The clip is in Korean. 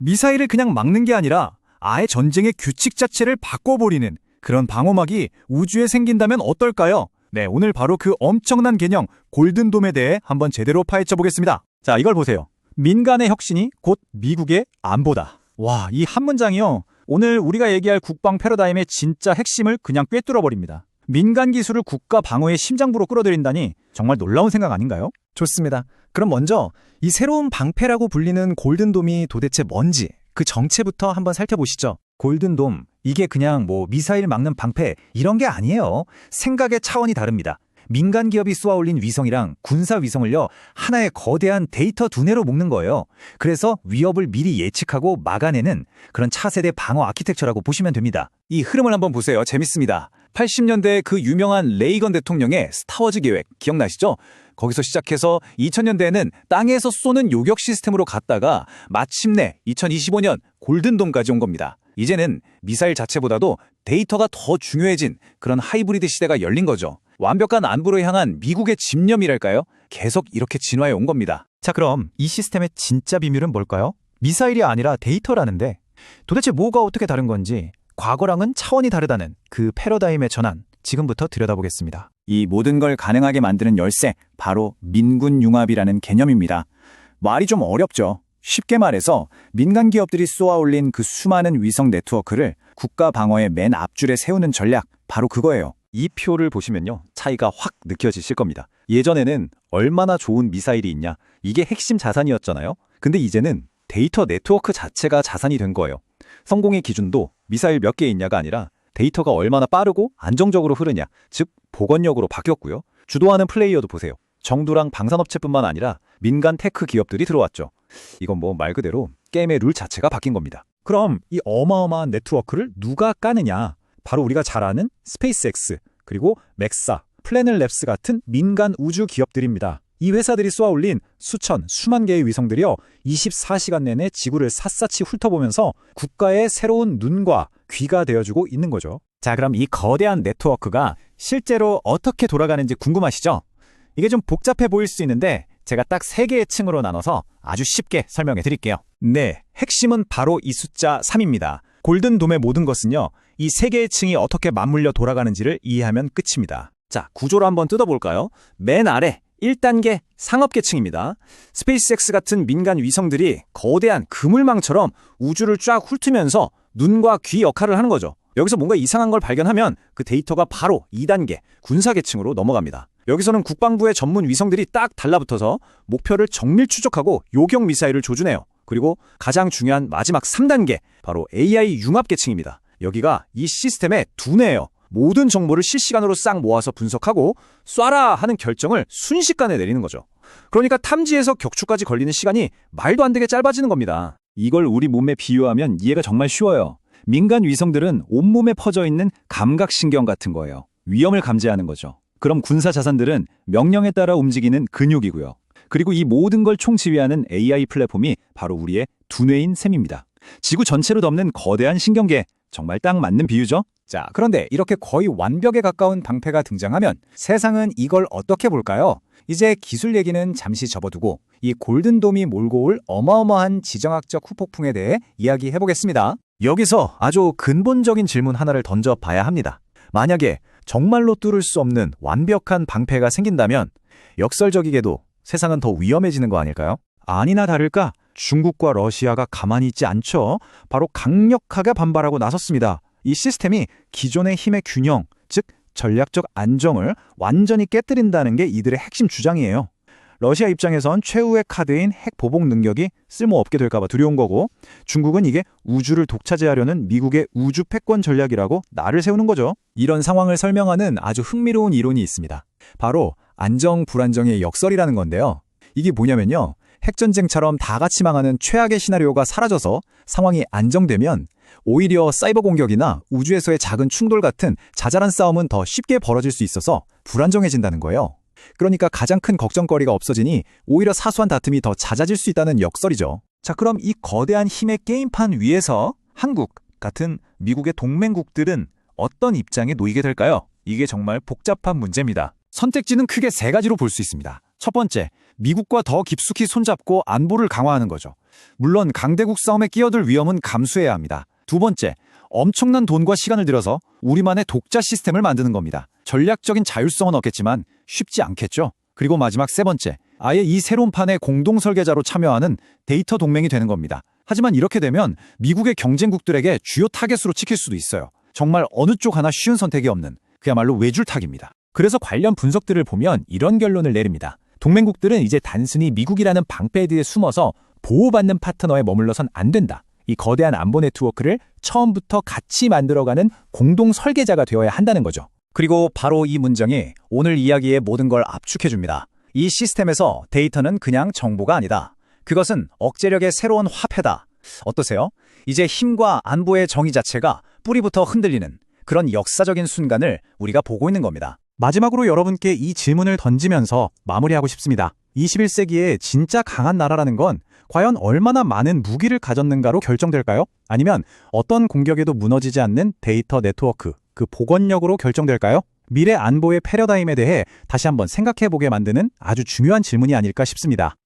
미사일을 그냥 막는 게 아니라 아예 전쟁의 규칙 자체를 바꿔버리는 그런 방어막이 우주에 생긴다면 어떨까요? 네, 오늘 바로 그 엄청난 개념 골든돔에 대해 한번 제대로 파헤쳐 보겠습니다. 자, 이걸 보세요. 민간의 혁신이 곧 미국의 안보다. 와, 이 한 문장이요. 오늘 우리가 얘기할 국방 패러다임의 진짜 핵심을 그냥 꿰뚫어 버립니다. 민간 기술을 국가 방어의 심장부로 끌어들인다니 정말 놀라운 생각 아닌가요? 좋습니다. 그럼 먼저 이 새로운 방패라고 불리는 골든돔이 도대체 뭔지 그 정체부터 한번 살펴보시죠. 골든돔, 이게 그냥 미사일 막는 방패 이런 게 아니에요. 생각의 차원이 다릅니다. 민간 기업이 쏘아올린 위성이랑 군사 위성을요, 하나의 거대한 데이터 두뇌로 묶는 거예요. 그래서 위협을 미리 예측하고 막아내는 그런 차세대 방어 아키텍처라고 보시면 됩니다. 이 흐름을 한번 보세요. 재밌습니다. 80년대 그 유명한 레이건 대통령의 스타워즈 계획 기억나시죠? 거기서 시작해서 2000년대에는 땅에서 쏘는 요격 시스템으로 갔다가 마침내 2025년 골든돔까지 온 겁니다. 이제는 미사일 자체보다도 데이터가 더 중요해진 그런 하이브리드 시대가 열린 거죠. 완벽한 안보로 향한 미국의 집념이랄까요? 계속 이렇게 진화해 온 겁니다. 자, 그럼 이 시스템의 진짜 비밀은 뭘까요? 미사일이 아니라 데이터라는데 도대체 뭐가 어떻게 다른 건지, 과거랑은 차원이 다르다는 그 패러다임의 전환, 지금부터 들여다보겠습니다. 이 모든 걸 가능하게 만드는 열쇠, 바로 민군융합이라는 개념입니다. 말이 좀 어렵죠. 쉽게 말해서 민간 기업들이 쏘아올린 그 수많은 위성 네트워크를 국가 방어의 맨 앞줄에 세우는 전략, 바로 그거예요. 이 표를 보시면요, 차이가 확 느껴지실 겁니다. 예전에는 얼마나 좋은 미사일이 있냐, 이게 핵심 자산이었잖아요. 근데 이제는 데이터 네트워크 자체가 자산이 된 거예요. 성공의 기준도 미사일 몇 개 있냐가 아니라 데이터가 얼마나 빠르고 안정적으로 흐르냐, 즉 복원력으로 바뀌었고요. 주도하는 플레이어도 보세요. 정부랑 방산업체뿐만 아니라 민간 테크 기업들이 들어왔죠. 이건 말 그대로 게임의 룰 자체가 바뀐 겁니다. 그럼 이 어마어마한 네트워크를 누가 까느냐? 바로 우리가 잘 아는 스페이스X, 그리고 맥사, 플래닛랩스 같은 민간 우주 기업들입니다. 이 회사들이 쏘아올린 수천, 수만 개의 위성들이요, 24시간 내내 지구를 샅샅이 훑어보면서 국가의 새로운 눈과 귀가 되어주고 있는 거죠. 자, 그럼 이 거대한 네트워크가 실제로 어떻게 돌아가는지 궁금하시죠? 이게 좀 복잡해 보일 수 있는데 제가 딱 3개의 층으로 나눠서 아주 쉽게 설명해 드릴게요. 네, 핵심은 바로 이 숫자 3입니다. 골든돔의 모든 것은요, 이 3개의 층이 어떻게 맞물려 돌아가는지를 이해하면 끝입니다. 자, 구조를 한번 뜯어볼까요? 맨 아래 1단계 상업계층입니다. 스페이스X 같은 민간 위성들이 거대한 그물망처럼 우주를 쫙 훑으면서 눈과 귀 역할을 하는 거죠. 여기서 뭔가 이상한 걸 발견하면 그 데이터가 바로 2단계 군사계층으로 넘어갑니다. 여기서는 국방부의 전문 위성들이 딱 달라붙어서 목표를 정밀 추적하고 요격 미사일을 조준해요. 그리고 가장 중요한 마지막 3단계, 바로 AI 융합계층입니다. 여기가 이 시스템의 두뇌예요. 모든 정보를 실시간으로 싹 모아서 분석하고 쏴라 하는 결정을 순식간에 내리는 거죠. 그러니까 탐지에서 격추까지 걸리는 시간이 말도 안 되게 짧아지는 겁니다. 이걸 우리 몸에 비유하면 이해가 정말 쉬워요. 민간 위성들은 온몸에 퍼져 있는 감각신경 같은 거예요. 위험을 감지하는 거죠. 그럼 군사 자산들은 명령에 따라 움직이는 근육이고요. 그리고 이 모든 걸 총지휘하는 AI 플랫폼이 바로 우리의 두뇌인 셈입니다. 지구 전체로 덮는 거대한 신경계, 정말 딱 맞는 비유죠? 자, 그런데 이렇게 거의 완벽에 가까운 방패가 등장하면 세상은 이걸 어떻게 볼까요? 이제 기술 얘기는 잠시 접어두고 이 골든돔이 몰고 올 어마어마한 지정학적 후폭풍에 대해 이야기해보겠습니다. 여기서 아주 근본적인 질문 하나를 던져봐야 합니다. 만약에 정말로 뚫을 수 없는 완벽한 방패가 생긴다면 역설적이게도 세상은 더 위험해지는 거 아닐까요? 아니나 다를까 중국과 러시아가 가만히 있지 않죠. 바로 강력하게 반발하고 나섰습니다. 이 시스템이 기존의 힘의 균형, 즉 전략적 안정을 완전히 깨뜨린다는 게 이들의 핵심 주장이에요. 러시아 입장에선 최후의 카드인 핵 보복 능력이 쓸모없게 될까 봐 두려운 거고, 중국은 이게 우주를 독차지하려는 미국의 우주 패권 전략이라고 날을 세우는 거죠. 이런 상황을 설명하는 아주 흥미로운 이론이 있습니다. 바로 안정 불안정의 역설이라는 건데요. 이게 뭐냐면요, 핵전쟁처럼 다 같이 망하는 최악의 시나리오가 사라져서 상황이 안정되면 오히려 사이버 공격이나 우주에서의 작은 충돌 같은 자잘한 싸움은 더 쉽게 벌어질 수 있어서 불안정해진다는 거예요. 그러니까 가장 큰 걱정거리가 없어지니 오히려 사소한 다툼이 더 잦아질 수 있다는 역설이죠. 자, 그럼 이 거대한 힘의 게임판 위에서 한국 같은 미국의 동맹국들은 어떤 입장에 놓이게 될까요? 이게 정말 복잡한 문제입니다. 선택지는 크게 3가지로 볼 수 있습니다. 첫 번째, 미국과 더 깊숙이 손잡고 안보를 강화하는 거죠. 물론 강대국 싸움에 끼어들 위험은 감수해야 합니다. 두 번째, 엄청난 돈과 시간을 들여서 우리만의 독자 시스템을 만드는 겁니다. 전략적인 자율성은 없겠지만 쉽지 않겠죠. 그리고 마지막 세 번째, 아예 이 새로운 판의 공동 설계자로 참여하는 데이터 동맹이 되는 겁니다. 하지만 이렇게 되면 미국의 경쟁국들에게 주요 타겟으로 찍힐 수도 있어요. 정말 어느 쪽 하나 쉬운 선택이 없는 그야말로 외줄타기입니다. 그래서 관련 분석들을 보면 이런 결론을 내립니다. 동맹국들은 이제 단순히 미국이라는 방패뒤에 숨어서 보호받는 파트너에 머물러선 안 된다. 이 거대한 안보 네트워크를 처음부터 같이 만들어가는 공동 설계자가 되어야 한다는 거죠. 그리고 바로 이 문장이 오늘 이야기의 모든 걸 압축해줍니다. 이 시스템에서 데이터는 그냥 정보가 아니다. 그것은 억제력의 새로운 화폐다. 어떠세요? 이제 힘과 안보의 정의 자체가 뿌리부터 흔들리는 그런 역사적인 순간을 우리가 보고 있는 겁니다. 마지막으로 여러분께 이 질문을 던지면서 마무리하고 싶습니다. 21세기에 진짜 강한 나라라는 건 과연 얼마나 많은 무기를 가졌는가로 결정될까요? 아니면 어떤 공격에도 무너지지 않는 데이터 네트워크, 그 복원력으로 결정될까요? 미래 안보의 패러다임에 대해 다시 한번 생각해보게 만드는 아주 중요한 질문이 아닐까 싶습니다.